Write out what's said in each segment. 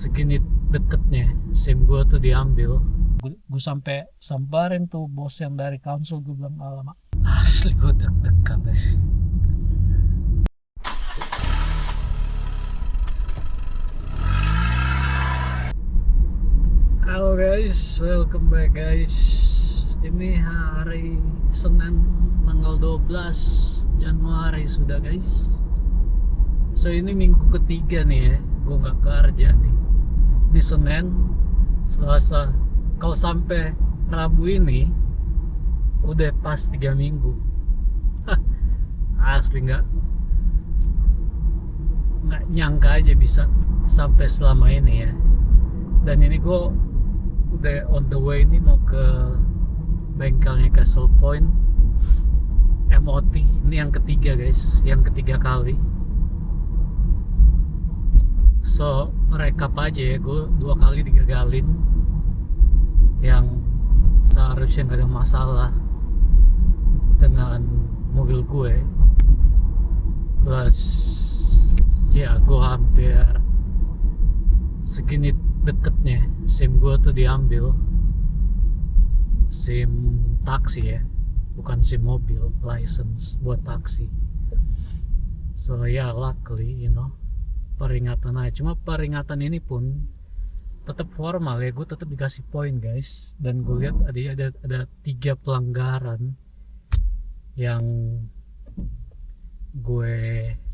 segini deketnya SIM gue tuh diambil. Gue sampai sambarin tuh bos yang dari council. Gue bilang, alamak, asli gue deg-degan deh. Halo guys, welcome back guys. Ini hari Senin tanggal 12 Januari sudah guys. So ini minggu ketiga nih ya, gue nggak kerja nih. Ini Senin, Selasa. Kalau sampai Rabu ini udah pas 3 minggu. Asli nggak nyangka aja bisa sampai selama ini ya. Dan ini gue udah on the way ini mau ke bengkelnya Castle Point MOT. Ini yang ketiga guys, yang ketiga kali. So rekap aja ya, gue 2 kali digagalin yang seharusnya nggak ada masalah dengan mobil gue. Plus ya gue hampir segini deketnya SIM gue tuh diambil. SIM taksi ya, bukan SIM mobil, license buat taksi. So ya luckily peringatan aja. Cuma peringatan ini pun tetap formal ya, gue tetap dikasih poin guys. Dan gue lihat ada 3 pelanggaran yang gue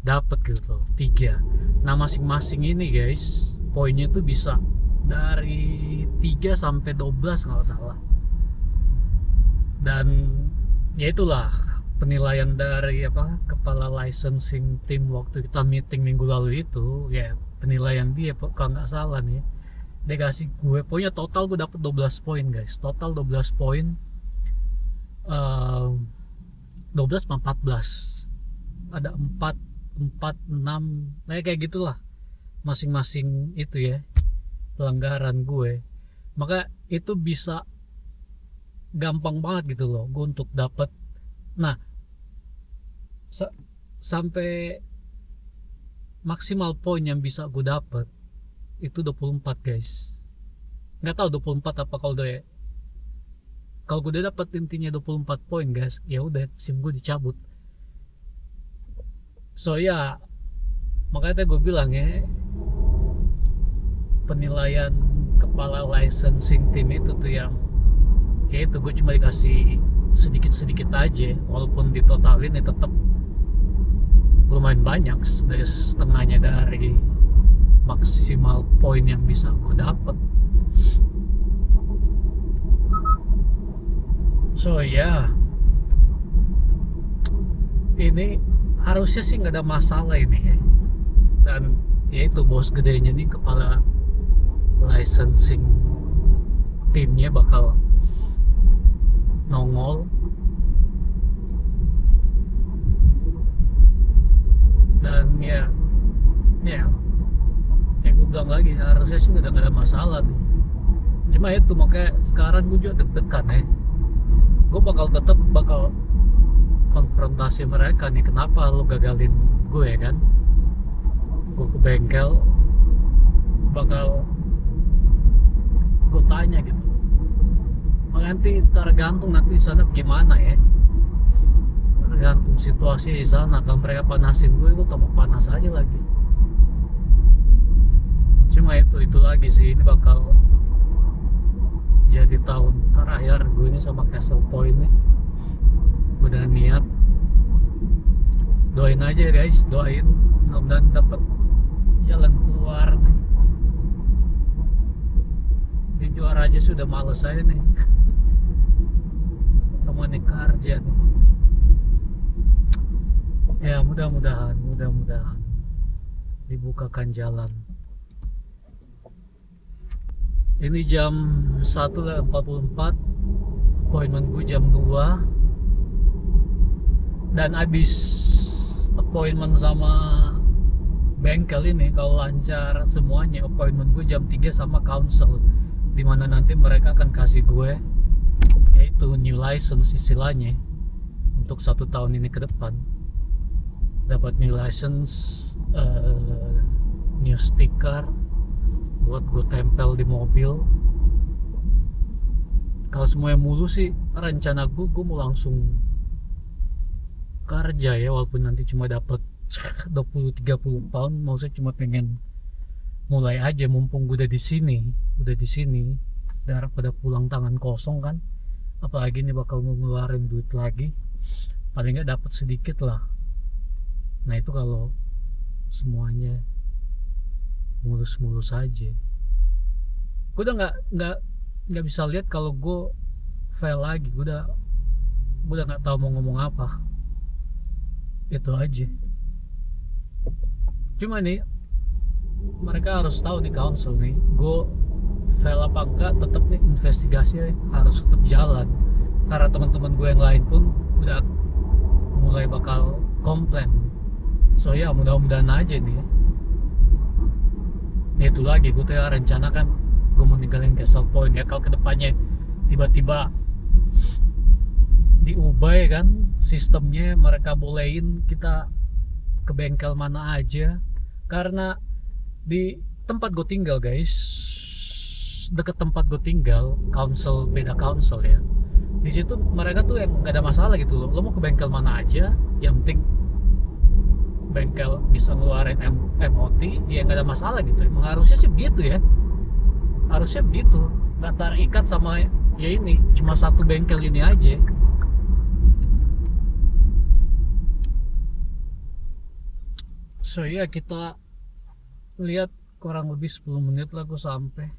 dapat gitu loh, 3. Nah masing-masing ini guys poinnya tuh bisa dari 3 sampai 12 kalau salah. Dan ya itulah penilaian dari kepala licensing team waktu kita meeting minggu lalu itu ya. Penilaian dia kalau nggak salah nih, dia kasih gue poinnya total, gue dapet 12 poin guys. Total 12 poin, 12 sama 14 ada 4, 6 kayak gitulah masing-masing itu ya pelanggaran gue. Maka itu bisa gampang banget gitu loh gue untuk dapat. Nah sampai maksimal poin yang bisa gue dapat itu 24 guys. Nggak tahu 24 apa. Kalau gue udah dapat intinya 24 poin guys, ya udah SIM gue dicabut. So ya makanya gue bilang ya, penilaian kepala licensing team itu tuh yang ya itu, gue cuma dikasih sedikit-sedikit aja. Walaupun ditotalin ya tetap lumayan banyak, dari setengahnya dari maksimal poin yang bisa gue dapet. So ya ini harusnya sih nggak ada masalah ini ya. Dan ya itu bos gedenya nih, kepala licensing timnya bakal nongol. Dan ya gue bilang lagi, harusnya sih nggak ada masalah nih. Cuma itu makanya sekarang gue juga deg-degan ya. Gue bakal konfrontasi mereka nih, kenapa lo gagalin gue kan. Gue ke bengkel, bakal gue tanya gitu. Nanti tergantung nanti di sana gimana ya, tergantung situasi di sana. Kalau mereka panasin gue tambah panas aja lagi. Cuma itu lagi sih, ini bakal jadi tahun terakhir gue ini sama Castle Point nih. Gue udah niat, doain aja guys, doain mudah-mudahan dapat jalan keluar nih. Di juara aja sudah males saya nih. Temannya kerja nih. Ya mudah-mudahan dibukakan jalan. Ini jam 1:44, appointment gue jam 2. Dan abis appointment sama bengkel ini, kalau lancar semuanya, appointment gue jam 3 sama council, dimana nanti mereka akan kasih gue yaitu new license istilahnya untuk 1 tahun ini ke depan. Dapat new license, new sticker, buat gue tempel di mobil. Kalau semuanya mulus sih, rencana gue mau langsung kerja ya, walaupun nanti cuma dapat 20-30 pound. Mau saya cuma pengen mulai aja mumpung gue udah di sini daripada pulang tangan kosong kan. Apalagi ini bakal ngeluarin duit lagi, paling nggak dapat sedikit lah. Nah itu kalau semuanya mulus-mulus aja, gue udah nggak bisa lihat kalau gue fail lagi. Gue udah nggak tahu mau ngomong apa. Itu aja. Cuma nih mereka harus tahu nih, council nih, gue fail apa enggak, tetap nih investigasi harus tetap jalan. Karena teman-teman gue yang lain pun udah mulai bakal komplain. So ya mudah-mudahan aja nih ya. Itu lagi gue tuh ya rencana kan gue mau ninggalin Castle Point ya. Kalau kedepannya tiba-tiba diubah ya kan sistemnya, mereka bolehin kita ke bengkel mana aja. Karena di tempat gue tinggal guys, deket tempat gue tinggal, beda council ya, di situ mereka tuh yang nggak ada masalah gitu loh. Lo mau ke bengkel mana aja, yang penting bengkel bisa ngeluarin MOT ya nggak ada masalah gitu. Emang harusnya sih begitu ya, harusnya begitu, nggak terikat sama ya ini cuma satu bengkel ini aja. So ya kita lihat, kurang lebih 10 menit lah gue sampai.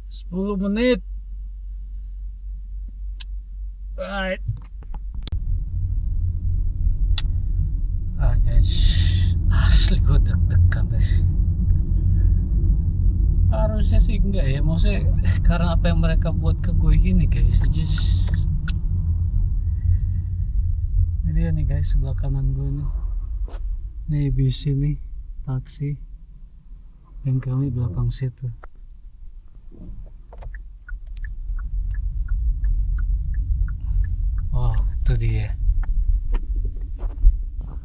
10 menit. Right. Guys, asli gue deg-degan deh. Harusnya sih enggak ya, maksudnya karena apa yang mereka buat ke gue ini guys. Ini dia nih guys, sebelah kanan gue nih. Nih bis ini, taksi. Bengkelnya belakang situ. Oh, itu dia.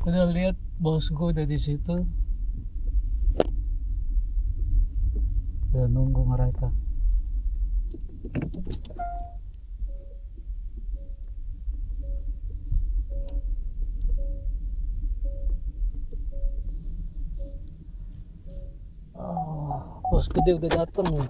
Udah lihat bos gue udah di situ. Udah nunggu mereka. Bos gede udah dateng nih.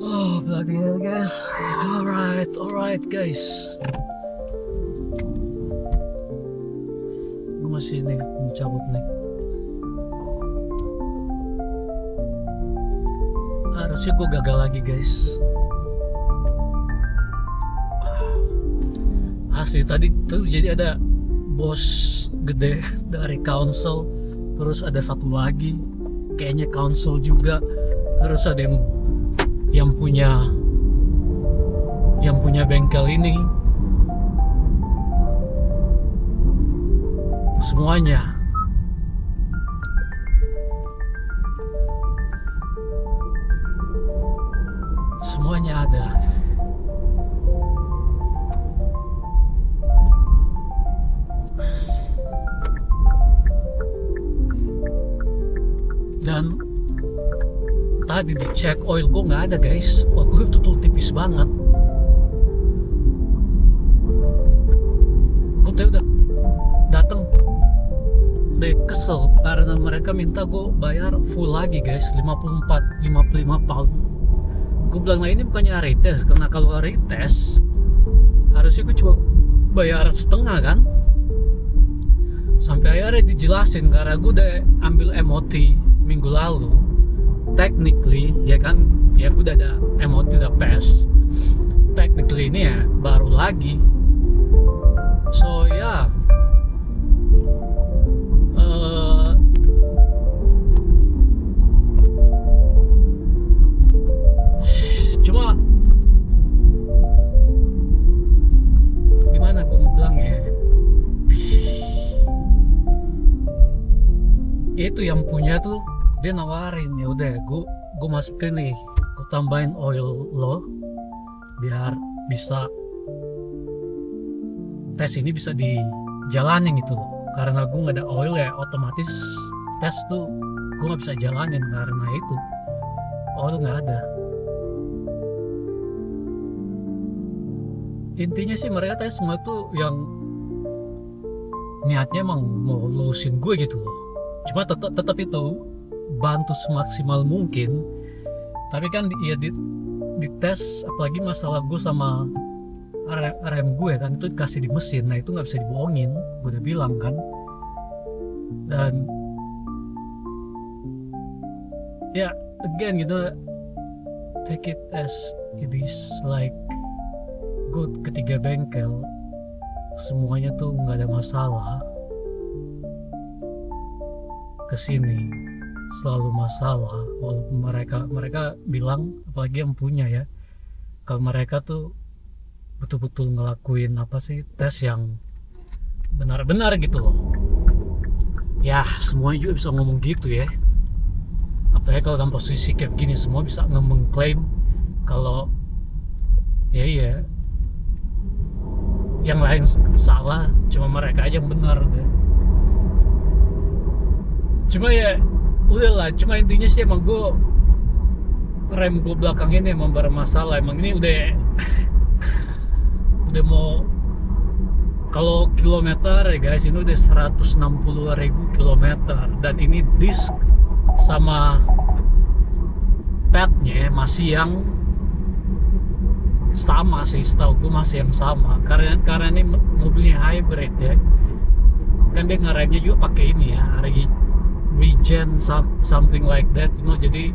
Oh bloody hell guys. Alright guys, gue masih nih mau cabut nih. Harusnya gue gagal lagi guys. Asli tadi tuh jadi ada bos gede dari council, terus ada satu lagi kayaknya council juga, terus ada yang punya bengkel ini. Semuanya ada. Dan tadi dicek oil gue nggak ada guys. Wah gue tuh tipis banget. Gue tadi udah datang deh kesel karena mereka minta gue bayar full lagi guys, 55 pound. Gue bilang nah ini bukannya retest, karena kalau retest harusnya gue coba bayar setengah kan. Sampai akhirnya dijelasin karena gue udah ambil MOT minggu lalu, technically ya kan, ya gue udah ada MOT udah pass, technically ini ya baru lagi. So ya cuma gimana gue mau bilang ya, itu yang punya tuh dia nawarin ya udah gue masukin nih, gue tambahin oil lo biar bisa tes ini bisa dijalanin gitu loh. Karena gue nggak ada oil ya otomatis tes tuh gue nggak bisa jalanin karena itu oil nggak ada. Intinya sih mereka tes semua tuh yang niatnya emang mau lulusin gue gitu loh. Cuma tetap itu bantu semaksimal mungkin. Tapi kan ya di tes apalagi masalah gue sama rem gue kan itu dikasih di mesin, nah itu nggak bisa dibohongin, gue udah bilang kan. Dan ya again gitu, take it as it is, like gue ketiga bengkel semuanya tuh nggak ada masalah, kesini selalu masalah. Walaupun mereka bilang apalagi yang punya ya, kalau mereka tuh betul-betul ngelakuin apa sih tes yang benar-benar gitu loh. Ya semuanya juga bisa ngomong gitu ya, apalagi kalau dalam posisi kayak gini semua bisa mengklaim kalau ya yang lain salah, cuma mereka aja yang benar deh. Cuma ya udahlah, cuma intinya sih emang rem gue belakang ini emang bermasalah. Emang ini udah mau, kalau kilometer ya guys ini udah 160.000 kilometer, dan ini disk sama padnya masih yang sama sih, setahu gue masih yang sama karena ini mobilnya hybrid ya kan, dia ngeremnya juga pakai ini ya regen something like that, you know, jadi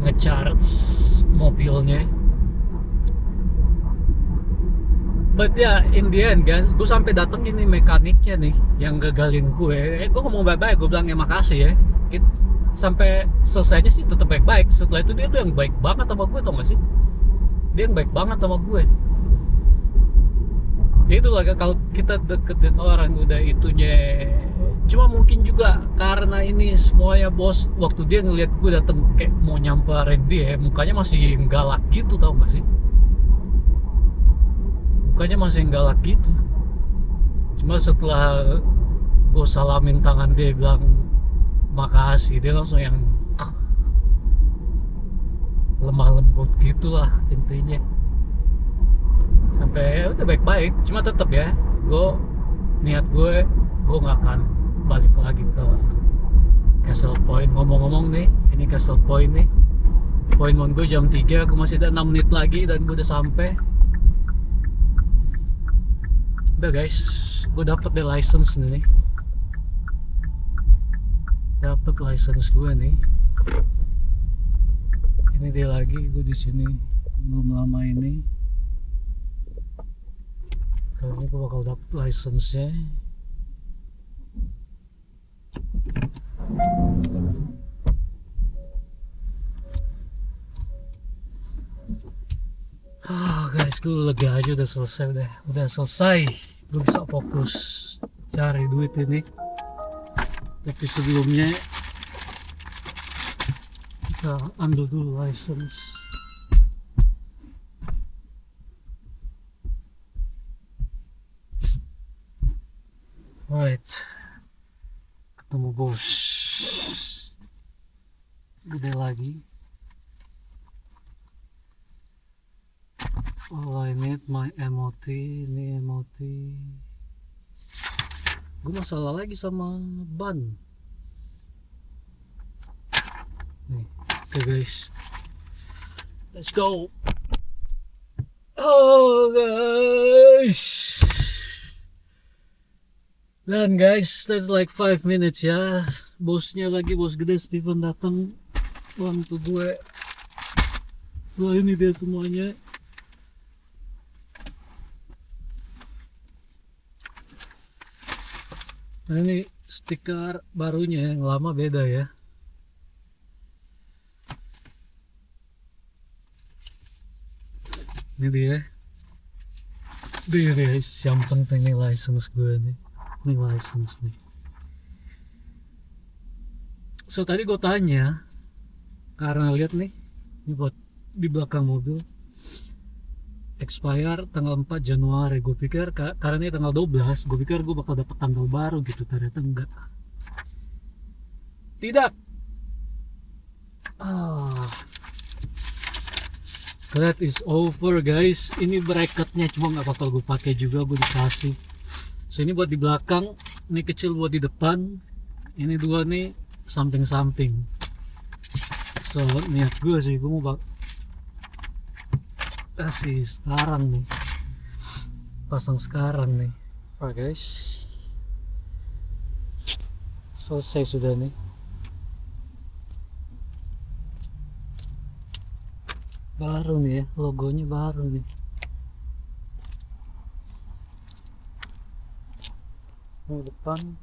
ngecharge mobilnya. But ya in the end guys, gue sampai dateng ini mekaniknya nih yang gagalin gue. Gue ngomong baik-baik, gue bilang ya makasih ya. Sampai selesainya sih tetap baik-baik. Setelah itu dia tuh yang baik banget sama gue, tau gak sih? Dia yang baik banget sama gue. Ya itulah kalau kita deketin orang udah itunya. Cuma mungkin juga karena ini semuanya bos, waktu dia ngeliat gue dateng kayak mau nyamperin dia, mukanya masih galak gitu, tau gak sih? Mukanya masih galak gitu. Cuma setelah gue salamin tangan dia bilang makasih, dia langsung yang lemah lembut gitulah intinya. Sampai ya udah baik-baik, cuma tetap ya niat gue nggak akan balik lagi ke Castle Point. Ngomong-ngomong nih, ini Castle Point nih, appointment gue jam 3, gue masih ada 6 menit lagi dan gue udah sampai. Udah guys, gue dapet deh license nih, dapet license gue nih. Ini dia lagi, gue di sini belum lama ini. Kayaknya gue bakal dapet license-nya. Guys, gue lega aja udah selesai, udah selesai. Gue bisa fokus cari duit ini. Tapi sebelumnya kita ambil dulu license. Right, ketemu bos. Gede lagi. All I need my MOT, ini MOT. gue masalah lagi sama ban nih. Oke guys, let's go. Oh guys, dan guys, that's like 5 minutes ya. Bosnya lagi, bos gede Steven datang bantu gue. So ini dia semuanya. Nah ini stiker barunya, yang lama beda ya. Ini dia. Dia guys, yang penting nih license gue nih. Ini license nih. So tadi gue tanya, karena lihat nih, ini buat di belakang mobil expire tanggal 4 Januari. Gue pikir karena ini tanggal 12, gue pikir gue bakal dapat tanggal baru gitu, ternyata enggak. Tidak. That is over guys. Ini bracketnya cuma nggak bakal gue pakai juga, gue dikasih. So ini buat di belakang, ini kecil buat di depan, ini dua nih samping-samping. So niat gue sih, gue mau kasih sekarang nih, pasang sekarang nih. Guys, selesai sudah nih. Baru nih ya, logonya baru nih. Ini depan,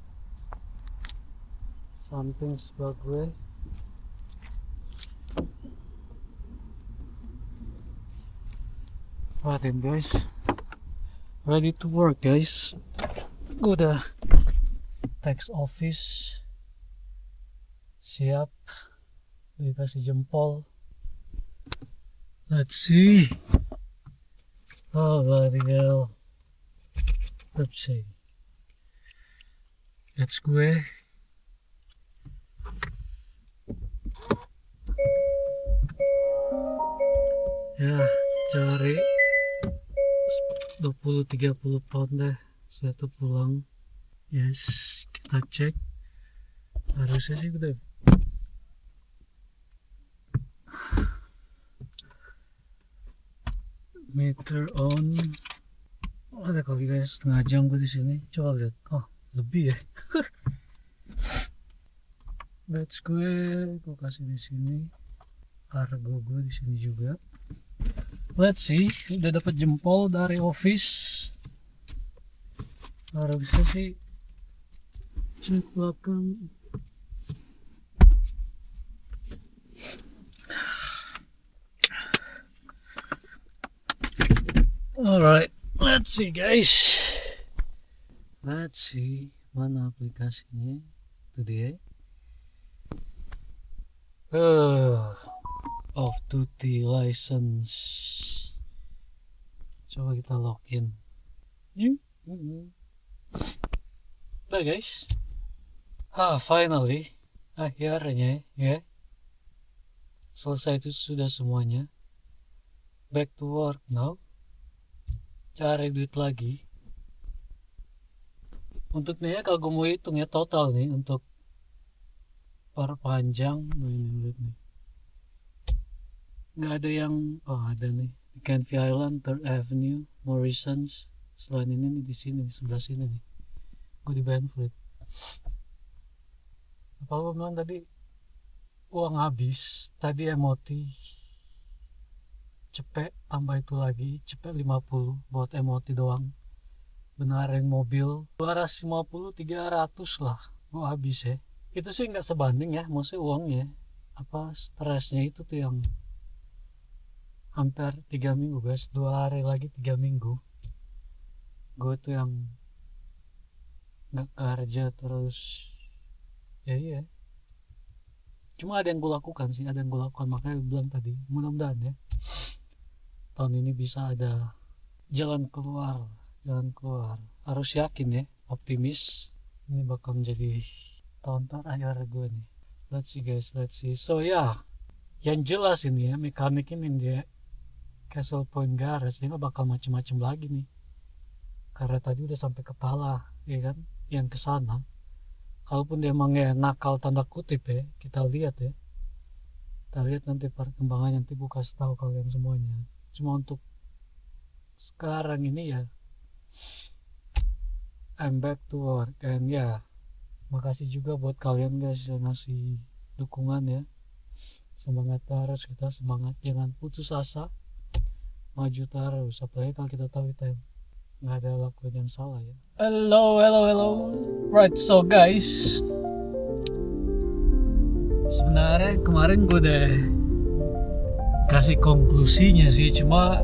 samping sebelah gue. Then guys, ready to work guys. Gue udah tax office, siap, dikasih jempol. Let's see. Oh bloody hell. Let's see. That's gue. Ya, cari 20-30 pound deh. Saya tuh pulang. Yes, kita cek. Harusnya sih udah. Meter on. Oh, ada kali guys, setengah jam gue di sini. Coba lihat. Oh, lebih ya. Batch gue kasih di sini. Kargo gue di sini juga. Let's see, udah dapat jempol dari office. Harusnya sih cek belakang. Alright, let's see guys. Let's see mana aplikasinya. Itu dia. Off duty license. Coba kita login. Nah guys, finally, akhirnya ya, selesai itu sudah semuanya. Back to work now. Cari duit lagi. Untuk nih ya, kalau gue mau hitung ya total nih untuk perpanjang, ini lihat nih. Nggak ada yang, ada nih, Canvey Island, 3rd Avenue, Morrisons. Selain ini nih di sini, di sebelah sini nih. Gue di Benfleet. Apa gue bilang tadi, uang habis. Tadi MOT cepet, tambah itu lagi, cepet 50 buat MOT doang. Benerin mobil 250-300 lah gue habis ya. Itu sih nggak sebanding ya, maksudnya uangnya. Apa stresnya itu tuh yang hampir 3 minggu guys, 2 hari lagi 3 minggu. Gue tuh yang nggak kerja terus. Ya iya. Cuma ada yang gue lakukan sih, ada yang gue lakukan, makanya gue bilang tadi mudah-mudahan ya tahun ini bisa ada jalan keluar. Harus yakin ya, optimis ini bakal menjadi tahun terakhir gue nih. Let's see guys, let's see. So ya, yang jelas ini ya, mekanik ini dia Castle Point Garage, dia gak bakal macem-macem lagi nih, karena tadi udah sampai kepala ya kan. yang ke sana. Kalaupun dia emang ya nakal tanda kutip ya, kita lihat nanti perkembangannya, nanti gue kasih tahu kalian semuanya. Cuma untuk sekarang ini ya, I'm back to work. And ya, makasih juga buat kalian guys yang ngasih dukungan ya. Semangat terus, kita semangat, jangan putus asa, maju terus. Apalagi kalau kita tahu kita nggak ada lakuin yang salah ya. Hello. Right, so guys, sebenarnya kemarin gue udah kasih konklusinya sih, cuma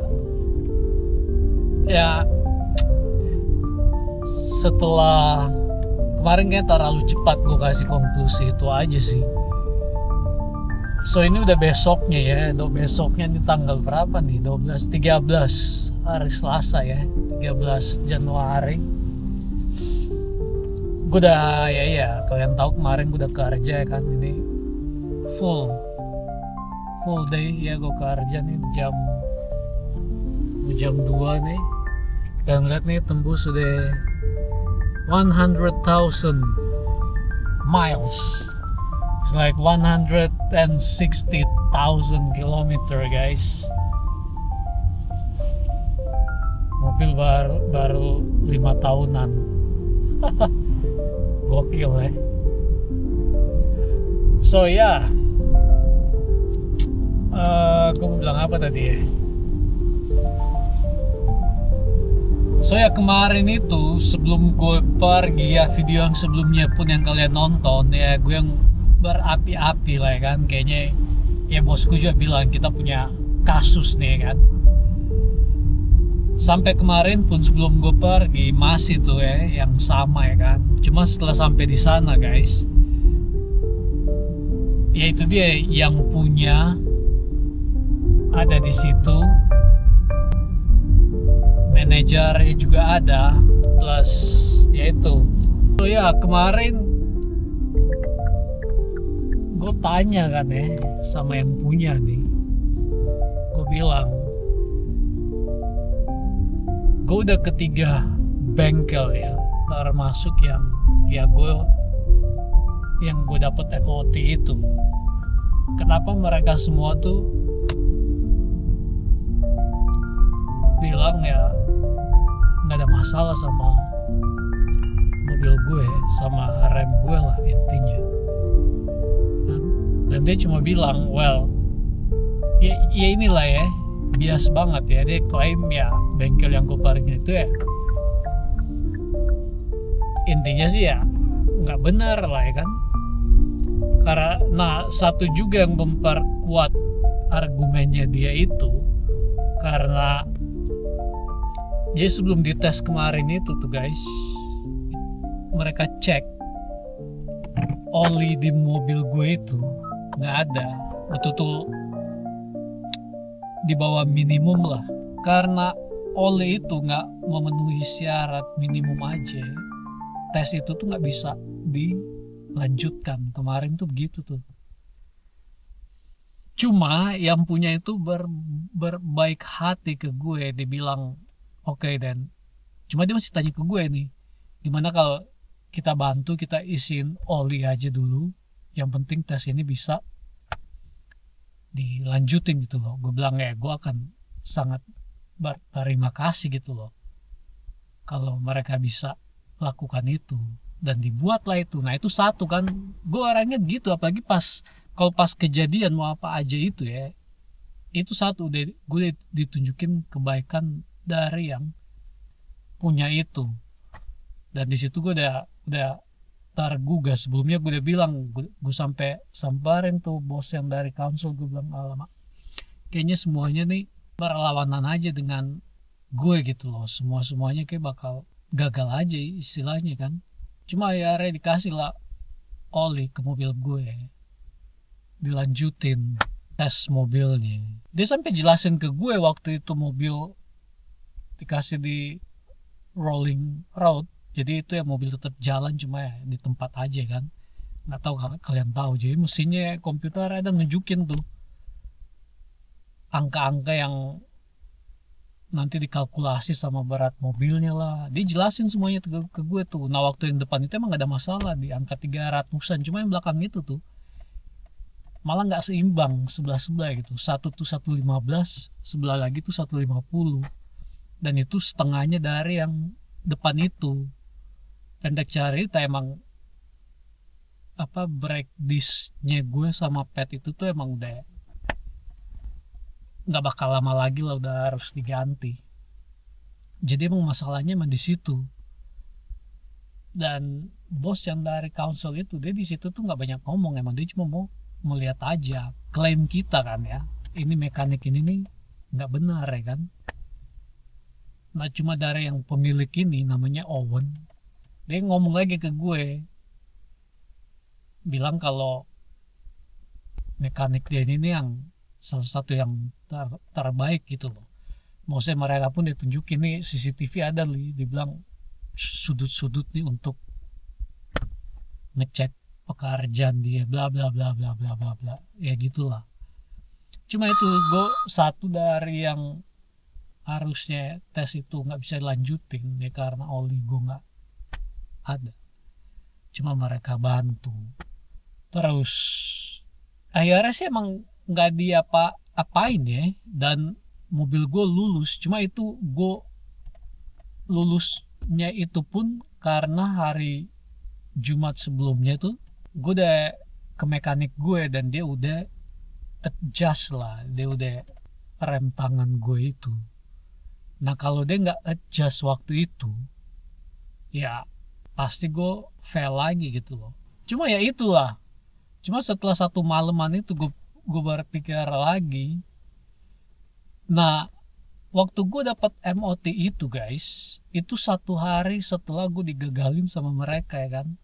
ya setelah kemarin kayak terlalu cepat gue kasih konklusi itu aja sih. So ini udah besoknya ya, besoknya ini tanggal berapa nih? 13 hari Selasa ya, 13 Januari. Gue udah ya kalian tahu kemarin gue udah kerja kan, ini full day ya, gue kerja nih jam 2 nih, dan lihat nih tembus sudah 100,000 miles. It's like 160,000 kilometer guys. Mobil baru 5 tahunan. Gokil ya. So ya, gue mau bilang apa tadi ya? So ya, kemarin itu sebelum gue pergi ya, video yang sebelumnya pun yang kalian nonton ya, gue yang berapi-api lah ya kan, kayaknya ya bosku juga bilang kita punya kasus nih kan. Sampai kemarin pun sebelum gue pergi masih tuh ya yang sama ya kan. Cuma setelah sampai di sana guys, ya itu dia yang punya ada di situ, manajernya juga ada, plus yaitu. So ya kemarin gue tanya kan ya sama yang punya nih, gue bilang gue udah ketiga bengkel ya, termasuk yang gue dapet FOT itu. Kenapa mereka semua tuh bilang ya nggak ada masalah sama mobil gue, sama rem gue lah intinya. Dan dia cuma bilang, well, ya inilah ya, bias banget ya. Dia klaim ya bengkel yang gue parkir itu ya, intinya sih ya nggak benar lah ya kan. Karena satu juga yang memperkuat argumennya dia itu, karena dia sebelum dites kemarin itu tuh guys, mereka cek oli di mobil gue itu nggak ada, betul-betul di bawah minimum lah. Karena oli itu nggak memenuhi syarat minimum aja, tes itu tuh nggak bisa dilanjutkan. Kemarin tuh begitu tuh. Cuma yang punya itu berbaik hati ke gue, dibilang oke, dan cuma dia masih tanya ke gue nih, gimana kalau kita bantu, kita isiin oli aja dulu, yang penting tes ini bisa dilanjutin gitu loh. Gue bilang ya gue akan sangat berterima kasih gitu loh kalau mereka bisa lakukan itu dan dibuatlah itu. Nah itu satu kan, gue orangnya gitu, apalagi kalau pas kejadian mau apa aja itu ya, itu satu gue ditunjukin kebaikan dari yang punya itu. Dan di situ gue udah tergugah. Sebelumnya gue udah bilang, gue sampai samperin tuh bos yang dari council, gue bilang alamak, kayaknya semuanya nih berlawanan aja dengan gue gitu loh, semuanya kayak bakal gagal aja istilahnya kan. Cuma ya dikasih lah oli ke mobil gue, dilanjutin tes mobilnya. Dia sampai jelasin ke gue waktu itu mobil dikasih di rolling road, jadi itu ya mobil tetap jalan, cuma ya di tempat aja kan. Nggak tahu kalian tahu, jadi mesinnya komputer ada nunjukin tuh angka-angka yang nanti dikalkulasi sama berat mobilnya lah, dia jelasin semuanya ke gue tuh. Nah waktu yang depan itu emang gak ada masalah di angka 300-an, cuma yang belakang itu tuh malah nggak seimbang sebelah gitu, satu tuh 115, sebelah lagi tuh 150, dan itu setengahnya dari yang depan itu. Pendek cerita emang apa, brake discnya gue sama pad itu tuh emang udah nggak bakal lama lagi lah, udah harus diganti. Jadi emang masalahnya emang di situ. Dan bos yang dari council itu, dia di situ tuh nggak banyak ngomong, emang dia cuma mau melihat aja klaim kita kan ya, ini mekanik ini nih nggak benar ya kan. Nah cuma dari yang pemilik ini namanya Owen, dia ngomong lagi ke gue, bilang kalau mekanik dia ini nih yang salah satu yang terbaik gitu loh. Maksudnya mereka pun ditunjukin nih CCTV ada nih, dibilang sudut-sudut nih untuk ngecek pekerjaan dia, bla bla bla bla bla bla bla, ya gitulah. Cuma itu gue satu dari yang harusnya tes itu nggak bisa dilanjutin ya karena oli gue nggak ada, cuma mereka bantu. Terus akhirnya sih emang nggak diapa-apain ya, dan mobil gue lulus. Cuma itu gue lulusnya itu pun karena hari Jumat sebelumnya tuh gue udah ke mekanik gue dan dia udah adjust lah, dia udah rem tangan gue itu. Nah kalau dia nggak adjust waktu itu, ya pasti gue fail lagi gitu loh. Cuma ya itulah, cuma setelah satu malaman itu gue berpikir lagi. Nah waktu gue dapat MOT itu guys, itu 1 hari setelah gue digagalin sama mereka ya kan.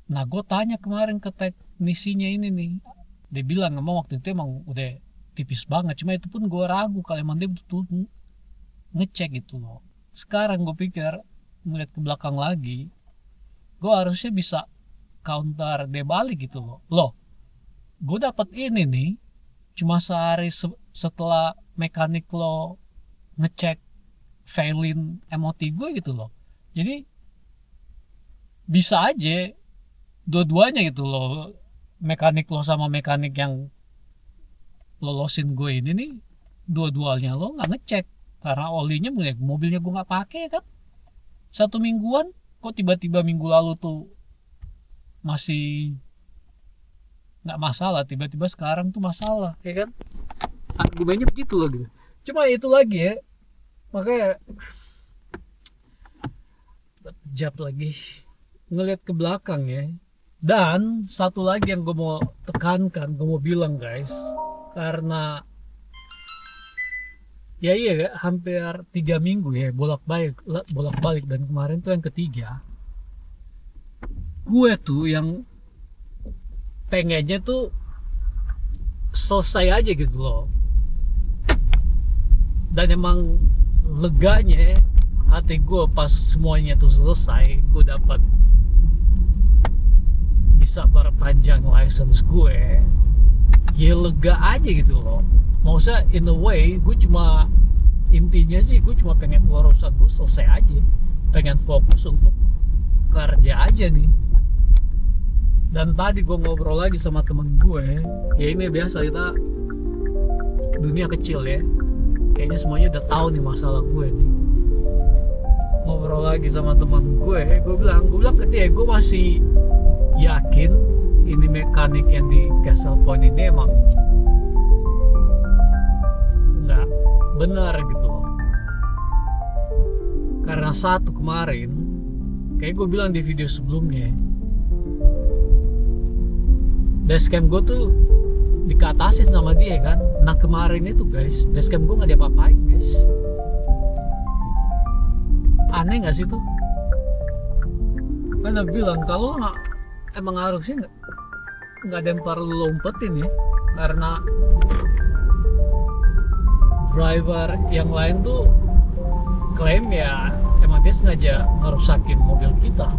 Nah gue tanya kemarin ke teknisinya ini nih, dia bilang emang waktu itu emang udah tipis banget, cuma itu pun gue ragu kalau emang dia betul ngecek gitu loh. Sekarang gue pikir, ngeliat ke belakang lagi, gue harusnya bisa counter dia balik gitu loh. Gue dapat ini nih cuma sehari setelah mekanik lo ngecek failin MOT gue gitu loh. Jadi bisa aja dua-duanya gitu loh, mekanik lo sama mekanik yang lolosin gue ini nih, dua-duanya lo nggak ngecek karena olinya mobilnya gue nggak pakai kan 1 mingguan. Kok tiba-tiba minggu lalu tuh masih nggak masalah, tiba-tiba sekarang tuh masalah ya kan. Argumennya begitu loh gitu. Cuma itu lagi ya, makanya jap lagi ngeliat ke belakang ya. Dan satu lagi yang gue mau tekankan, gue mau bilang guys, karena ya iya hampir 3 minggu ya bolak-balik, dan kemarin tuh yang ketiga, gue tuh yang pengennya tuh selesai aja gitu loh. Dan emang leganya hati gue pas semuanya tuh selesai, gue dapat bisa perpanjang license gue, ya lega aja gitu loh. Maksudnya in a way gue cuma, intinya sih gue cuma pengen urusan gue selesai aja, pengen fokus untuk kerja aja nih. Dan tadi gue ngobrol lagi sama temen gue, ya ini biasa kita dunia kecil ya, kayaknya semuanya udah tahu nih masalah gue nih. Ngobrol lagi sama temen gue bilang ke dia, gue masih yakin ini mekanik yang di Castle Point ini emang nggak benar gitu loh. Karena satu kemarin, kayak gue bilang di video sebelumnya, dashcam gue tuh dikatasin sama dia kan. Nah kemarin itu guys, dashcam gue nggak diapa-apain guys. Aneh nggak sih tuh? Kan dia bilang kalau nggak, emang harusnya nggak ada yang perlu lompetin ya, karena driver yang lain tuh klaim ya emang dia sengaja ngerusakin mobil kita.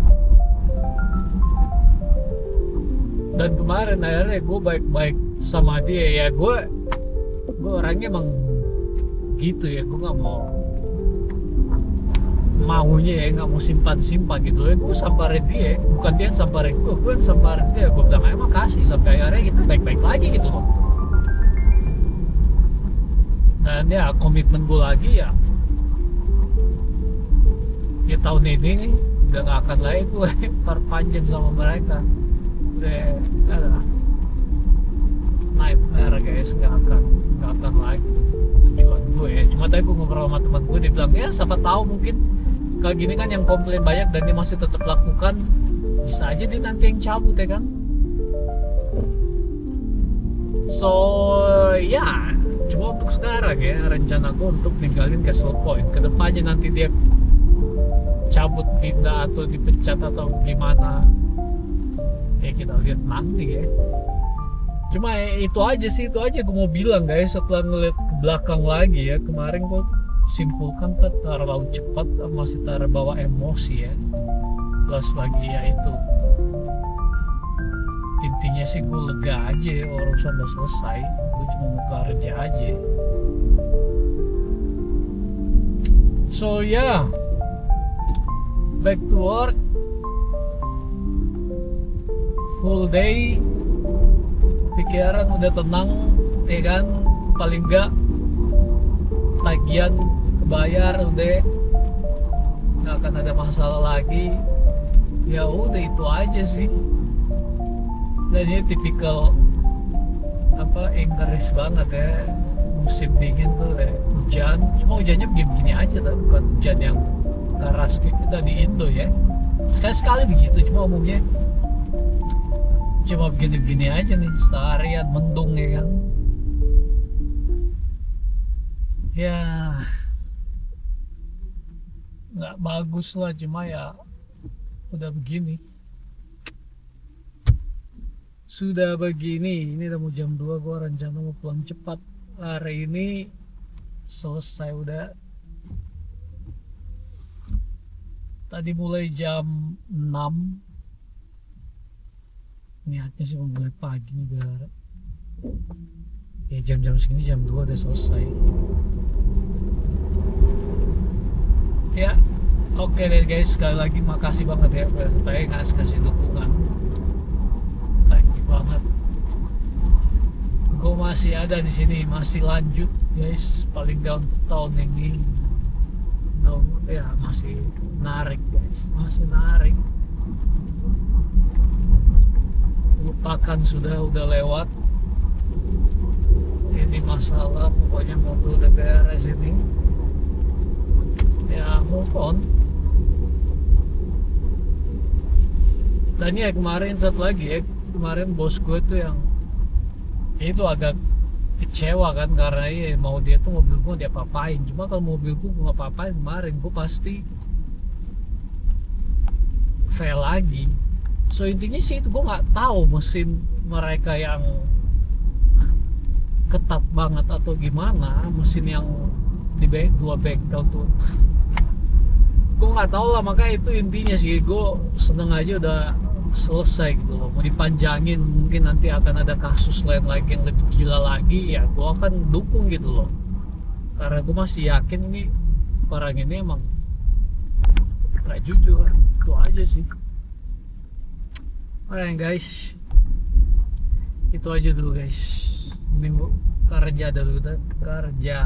Dan kemarin akhirnya gue baik-baik sama dia ya, gue orangnya emang gitu ya, gue nggak mau maunya ya, nggak mau simpan gitu ya, gue samperin dia, bukan dia yang samperin gue yang samperin dia. Gue bilang aja makasih, sampai akhirnya kita baik-baik lagi gitu loh. Dan ya komitmen gue lagi ya, ya tahun ini nih udah nggak akan lagi gue perpanjang sama mereka. Udah ada nightmare guys, nggak akan lagi tujuan gue ya. Cuma tadi gue ngobrol sama teman gue, dia bilang ya siapa tahu mungkin kayak gini kan yang komplain banyak dan dia masih tetap lakukan, bisa aja dia nanti yang cabut ya kan. So ya, cuma untuk sekarang ya rencana gue untuk ninggalin Castle Point. Kedepannya nanti dia cabut, pindah atau dipecat atau gimana ya kita lihat nanti ya. Cuma ya, itu aja gue mau bilang guys, setelah ngeliat ke belakang lagi ya, kemarin gue simpulkan terlalu cepat, masih terbawa emosi ya, plus lagi ya itu intinya sih gue lega aja ya, urusan udah selesai, gue cuma mau kerja aja. So yeah, back to work, full day, pikiran udah tenang ya kan, paling enggak tagihan kebayar, udah nggak akan ada masalah lagi. Ya udah itu aja sih. Dan ini tipikal apa, Inggris banget ya, musim dingin tuh ya, hujan, cuma hujannya begini aja tuh, bukan hujan yang keras kayak kita di Indo ya. Sekali-sekali begitu, cuma umumnya cuma begini-begini aja nih, seharian mendung ya kan. Ya nggak bagus lah, cuma ya udah begini. Sudah begini, ini udah mau jam 2, gua rencana mau pulang cepat hari ini, selesai udah. Tadi mulai jam 6, niatnya sih mau mulai pagi nih biar ya jam-jam segini, jam 2 udah selesai ya. Oke deh guys, sekali lagi makasih banget ya buat saya ngasih dukungan, thank you banget. Gue masih ada di sini, masih lanjut guys, paling gak untuk tahun ini. No, ya masih narik guys, masih narik. Lupakan udah lewat ini masalah, pokoknya mobil udah beres ini ya, move on. Dan ya kemarin satu lagi ya, kemarin bos gue tuh yang itu agak kecewa kan, karena ya mau dia tuh mobil gue dia papain, cuma kalau mobil gue nggak papain kemarin, gue pasti fail lagi. So intinya sih itu, gue nggak tahu mesin mereka yang ketat banget atau gimana, mesin yang di dua bengkel tuh gue nggak tahu lah. Makanya itu intinya sih, gue seneng aja udah selesai gitu loh. Mau dipanjangin mungkin nanti akan ada kasus lain lagi yang lebih gila lagi ya, gue akan dukung gitu loh, karena gue masih yakin ini orang ini emang gak jujur. Itu aja sih. Alright guys, itu aja dulu guys. Ini kerja dulu, kerja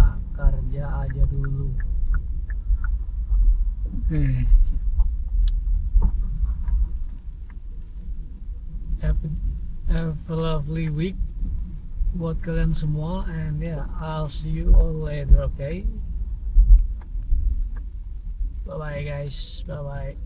aja dulu. Have a lovely week buat kalian semua, and yeah, I'll see you all later, okay? Bye bye guys, bye bye.